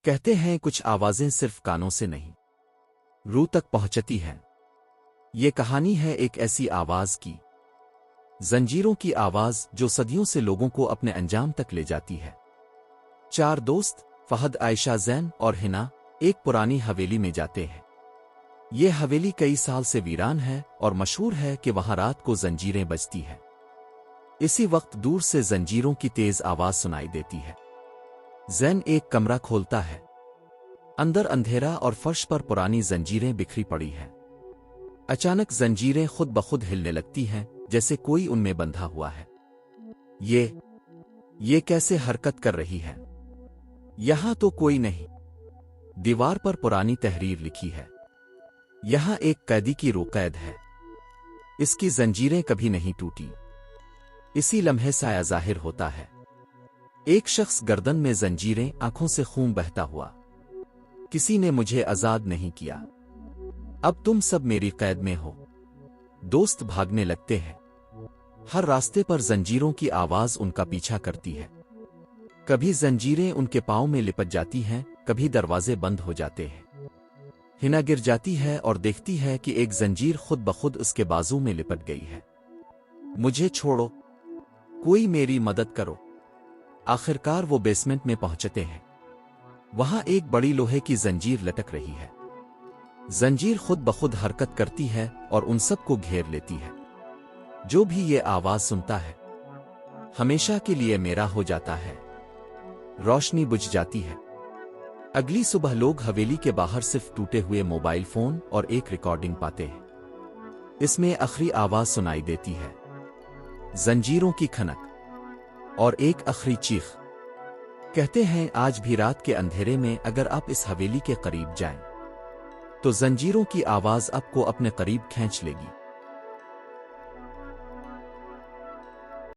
کہتے ہیں کچھ آوازیں صرف کانوں سے نہیں، روح تک پہنچتی ہیں۔ یہ کہانی ہے ایک ایسی آواز کی، زنجیروں کی آواز جو صدیوں سے لوگوں کو اپنے انجام تک لے جاتی ہے۔ چار دوست فہد، عائشہ، زین اور ہنا ایک پرانی حویلی میں جاتے ہیں۔ یہ حویلی کئی سال سے ویران ہے اور مشہور ہے کہ وہاں رات کو زنجیریں بجتی ہیں۔ اسی وقت دور سے زنجیروں کی تیز آواز سنائی دیتی ہے۔ زین ایک کمرہ کھولتا ہے، اندر اندھیرا اور فرش پر پرانی زنجیریں بکھری پڑی ہیں۔ اچانک زنجیریں خود بخود ہلنے لگتی ہیں جیسے کوئی ان میں بندھا ہوا ہے۔ یہ کیسے حرکت کر رہی ہے؟ یہاں تو کوئی نہیں۔ دیوار پر پرانی تحریر لکھی ہے، یہاں ایک قیدی کی روح قید ہے، اس کی زنجیریں کبھی نہیں ٹوٹی۔ اسی لمحے سایہ ظاہر ہوتا ہے، ایک شخص گردن میں زنجیریں، آنکھوں سے خون بہتا ہوا۔ کسی نے مجھے آزاد نہیں کیا، اب تم سب میری قید میں ہو۔ دوست بھاگنے لگتے ہیں، ہر راستے پر زنجیروں کی آواز ان کا پیچھا کرتی ہے۔ کبھی زنجیریں ان کے پاؤں میں لپٹ جاتی ہیں، کبھی دروازے بند ہو جاتے ہیں۔ ہنا گر جاتی ہے اور دیکھتی ہے کہ ایک زنجیر خود بخود اس کے بازو میں لپٹ گئی ہے۔ مجھے چھوڑو، کوئی میری مدد کرو۔ آخرکار وہ بیسمنٹ میں پہنچتے ہیں، وہاں ایک بڑی لوہے کی زنجیر لٹک رہی ہے۔ زنجیر خود بخود حرکت کرتی ہے اور ان سب کو گھیر لیتی ہے۔ جو بھی یہ آواز سنتا ہے ہمیشہ کے لیے میرا ہو جاتا ہے۔ روشنی بجھ جاتی ہے۔ اگلی صبح لوگ حویلی کے باہر صرف ٹوٹے ہوئے موبائل فون اور ایک ریکارڈنگ پاتے ہیں۔ اس میں آخری آواز سنائی دیتی ہے، زنجیروں کی کھنک اور ایک آخری چیخ۔ کہتے ہیں آج بھی رات کے اندھیرے میں اگر آپ اس حویلی کے قریب جائیں تو زنجیروں کی آواز آپ کو اپنے قریب کھینچ لے گی۔